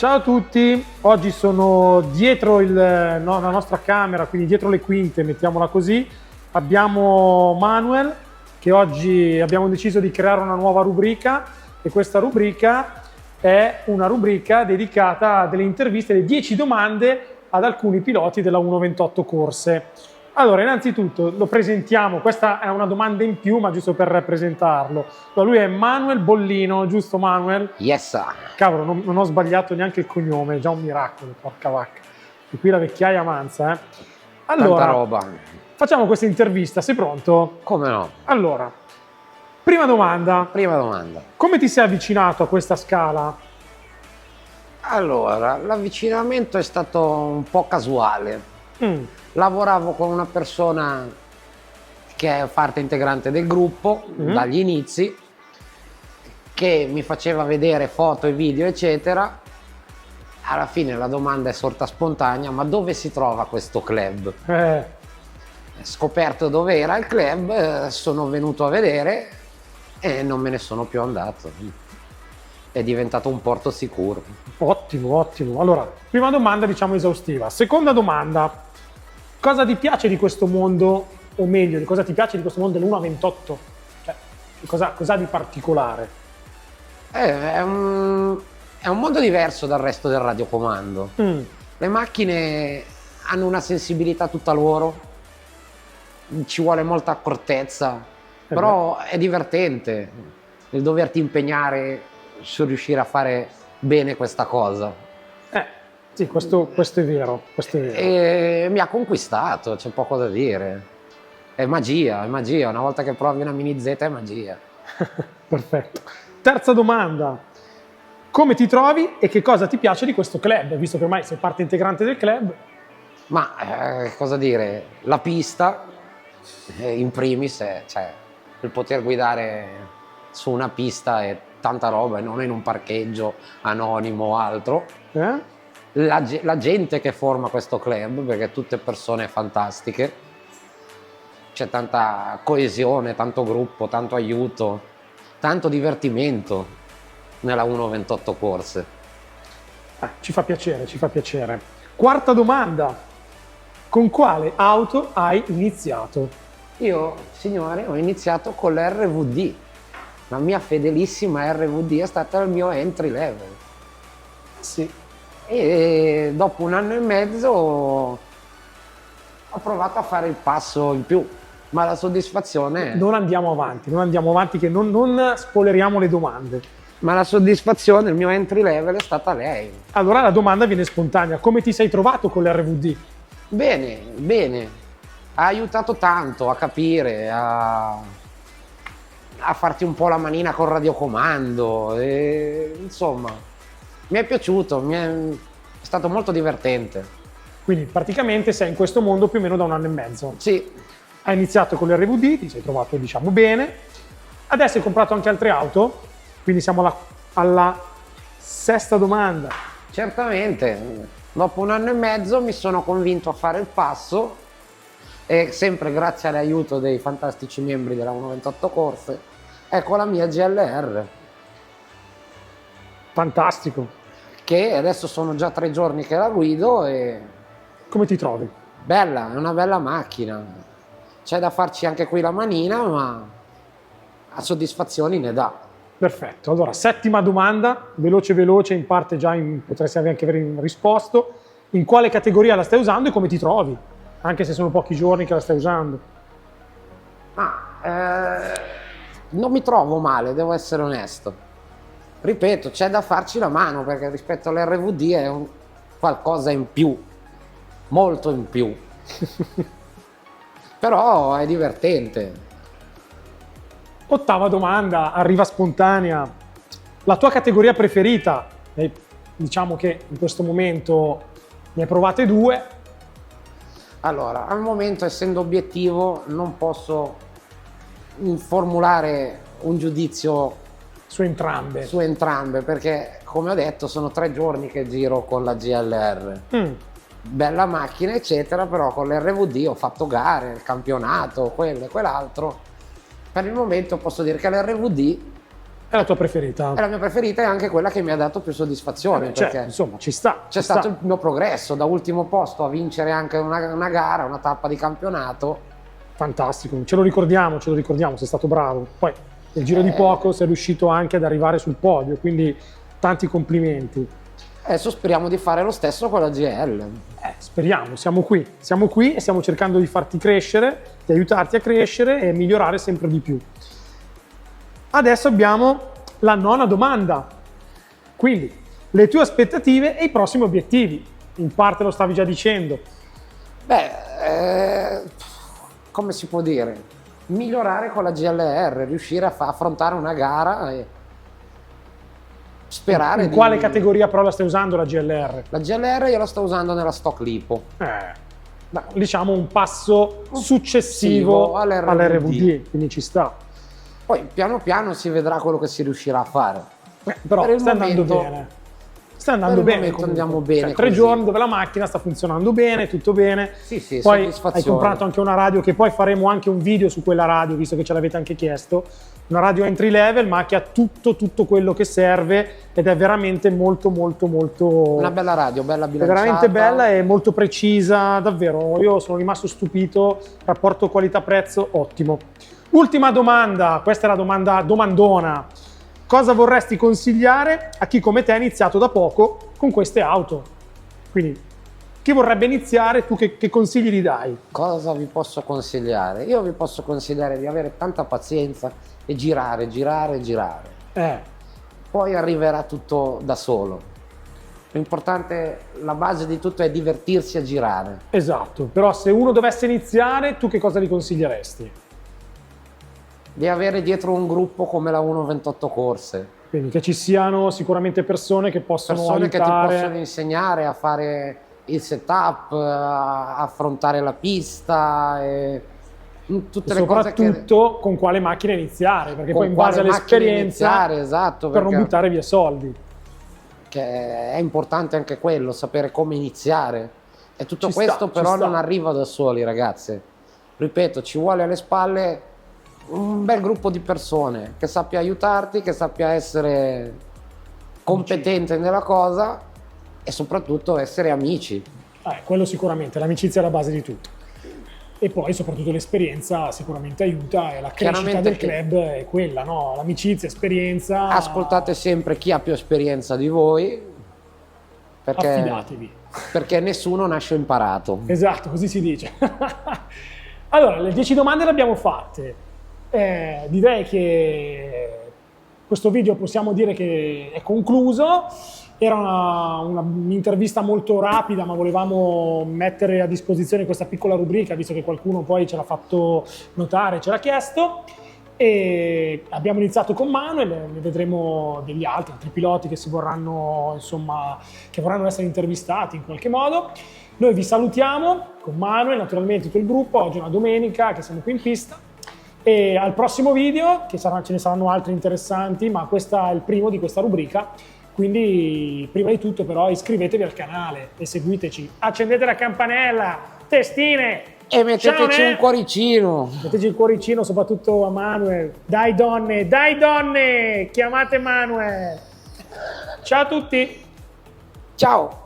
Ciao a tutti, oggi sono dietro la nostra camera, quindi dietro le quinte, mettiamola così. Abbiamo Manuel, che oggi abbiamo deciso di creare una nuova rubrica, e questa rubrica è una rubrica dedicata a delle interviste, le 10 domande ad alcuni piloti della 128 Corse. Allora, innanzitutto lo presentiamo, questa è una domanda in più, ma giusto per presentarlo. Lui è Manuel Bollino, giusto Manuel? Yes, sir. Cavolo, non ho sbagliato neanche il cognome, è già un miracolo, porca vacca. E qui la vecchiaia avanza, Allora, tanta roba. facciamo questa intervista, sei pronto? Come no? Allora, prima domanda. Prima domanda. Come ti sei avvicinato a questa scala? Allora, l'avvicinamento è stato un po' casuale. Lavoravo con una persona che è parte integrante del gruppo dagli inizi, che mi faceva vedere foto e video, eccetera. Alla fine la domanda è sorta spontanea: ma dove si trova questo club? Scoperto dove era il club, sono venuto a vedere e non me ne sono più andato. È diventato un porto sicuro. Ottimo, ottimo. Allora, prima domanda diciamo esaustiva. Seconda domanda, cosa ti piace di questo mondo, o meglio, di cosa ti piace di questo mondo dell'1.28? Cioè, cosa di particolare? È un mondo diverso dal resto del radiocomando. Le macchine hanno una sensibilità tutta loro, ci vuole molta accortezza, però è divertente il doverti impegnare su riuscire a fare bene questa cosa. Sì, questo è vero, questo è vero. E mi ha conquistato, c'è poco da dire. È magia, una volta che provi una Mini Z è magia. Perfetto. Terza domanda, come ti trovi e che cosa ti piace di questo club, visto che ormai sei parte integrante del club? Ma cosa dire, la pista in primis, cioè il poter guidare su una pista è tanta roba e non in un parcheggio anonimo o altro. La gente che forma questo club, perché tutte persone fantastiche, c'è tanta coesione, tanto gruppo, tanto aiuto, tanto divertimento nella 1.28 Corse. Ci fa piacere, ci fa piacere. Quarta domanda, con quale auto hai iniziato? Io, signore, ho iniziato con l'RVD. La mia fedelissima RVD è stata il mio entry level. Sì. E dopo 1 anno e mezzo ho provato a fare il passo in più, ma la soddisfazione... Non andiamo avanti, che non spoileriamo le domande. Ma la soddisfazione, il mio entry level è stata lei. Allora la domanda viene spontanea, come ti sei trovato con l'RVD? Bene, bene. Ha aiutato tanto a capire, a farti un po' la manina col radiocomando, e, insomma, mi è piaciuto, è stato molto divertente. Quindi praticamente sei in questo mondo più o meno da 1 anno e mezzo. Sì. Hai iniziato con l'RVD, ti sei trovato diciamo bene, adesso hai comprato anche altre auto, quindi siamo alla sesta domanda. Certamente, dopo 1 anno e mezzo mi sono convinto a fare il passo, e sempre grazie all'aiuto dei fantastici membri della 128 Corse, ecco la mia GLR. Fantastico. Che adesso sono già 3 giorni che la guido e... Come ti trovi? Bella, è una bella macchina. C'è da farci anche qui la manina, ma a soddisfazioni ne dà. Perfetto, allora settima domanda, veloce, in parte già potresti anche aver risposto. In quale categoria la stai usando e come ti trovi? Anche se sono pochi giorni che la stai usando. Non mi trovo male, devo essere onesto. Ripeto, c'è da farci la mano, perché rispetto all'RVD è qualcosa in più, molto in più. Però è divertente. Ottava domanda, arriva spontanea. La tua categoria preferita? Diciamo che in questo momento ne hai provate 2. Allora, al momento, essendo obiettivo, non posso formulare un giudizio su entrambe, perché come ho detto sono 3 giorni che giro con la GLR. Bella macchina eccetera, però con l'RVD ho fatto gare, il campionato, quello e quell'altro. Per il momento posso dire che l'RVD È la tua preferita? È la mia preferita e anche quella che mi ha dato più soddisfazione, perché insomma, ci sta. c'è stato il mio progresso da ultimo posto a vincere anche una gara, una tappa di campionato. Fantastico, ce lo ricordiamo, sei stato bravo. Poi nel giro di poco sei riuscito anche ad arrivare sul podio, quindi tanti complimenti. Adesso speriamo di fare lo stesso con la GL. Speriamo, siamo qui e stiamo cercando di farti crescere, di aiutarti a crescere e migliorare sempre di più. Adesso abbiamo la nona domanda, quindi le tue aspettative e i prossimi obiettivi. In parte lo stavi già dicendo. Come si può dire? Migliorare con la GLR, riuscire a affrontare una gara e sperare In quale categoria però la stai usando la GLR? La GLR io la sto usando nella stock lipo. Diciamo un passo successivo all'RVD, quindi ci sta. Poi piano piano si vedrà quello che si riuscirà a fare. Però sta andando bene. Sta andando bene. Andiamo bene. 3 giorni dove la macchina sta funzionando bene, tutto bene. Sì, poi hai comprato anche una radio che poi faremo anche un video su quella radio, visto che ce l'avete anche chiesto. Una radio entry level, ma che ha tutto quello che serve ed è veramente molto. Una bella radio, bella bilanciata. Veramente bella e molto precisa, davvero. Io sono rimasto stupito. Rapporto qualità-prezzo ottimo. Ultima domanda, questa è la domandona. Cosa vorresti consigliare a chi come te ha iniziato da poco con queste auto? Quindi, chi vorrebbe iniziare, tu che consigli gli dai? Cosa vi posso consigliare? Io vi posso consigliare di avere tanta pazienza e girare. Poi arriverà tutto da solo. L'importante, la base di tutto è divertirsi a girare. Esatto, però se uno dovesse iniziare, tu che cosa gli consiglieresti? Di avere dietro un gruppo come la 128 Corse. Quindi che ci siano sicuramente persone che possono aiutare. Che ti possono insegnare a fare il setup, a affrontare la pista e tutte le cose che... soprattutto con quale macchina iniziare, perché poi in base all'esperienza, esatto, per non buttare via soldi. Che è importante anche quello, sapere come iniziare. E tutto questo però non arriva da soli, ragazzi. Ripeto, ci vuole alle spalle un bel gruppo di persone che sappia aiutarti, che sappia essere competente nella cosa e soprattutto essere amici. Quello sicuramente, l'amicizia è la base di tutto. E poi soprattutto l'esperienza sicuramente aiuta e la crescita del club è quella, no? L'amicizia, esperienza. Ascoltate sempre chi ha più esperienza di voi, perché, affidatevi. Perché nessuno nasce imparato. Esatto, così si dice. Allora, le 10 domande le abbiamo fatte. Direi che questo video possiamo dire che è concluso. Era un'intervista molto rapida, ma volevamo mettere a disposizione questa piccola rubrica, visto che qualcuno poi ce l'ha fatto notare, ce l'ha chiesto. E abbiamo iniziato con Manuel, ne vedremo degli altri piloti che si vorranno, insomma, che vorranno essere intervistati in qualche modo. Noi vi salutiamo con Manuel, naturalmente tutto il gruppo. Oggi è una domenica che siamo qui in pista. E al prossimo video, ce ne saranno altri interessanti, ma questo è il primo di questa rubrica, quindi prima di tutto però iscrivetevi al canale e seguiteci, accendete la campanella, testine e metteteci un cuoricino. Metteteci il cuoricino soprattutto a Manuel. Dai donne, chiamate Manuel. Ciao a tutti. Ciao.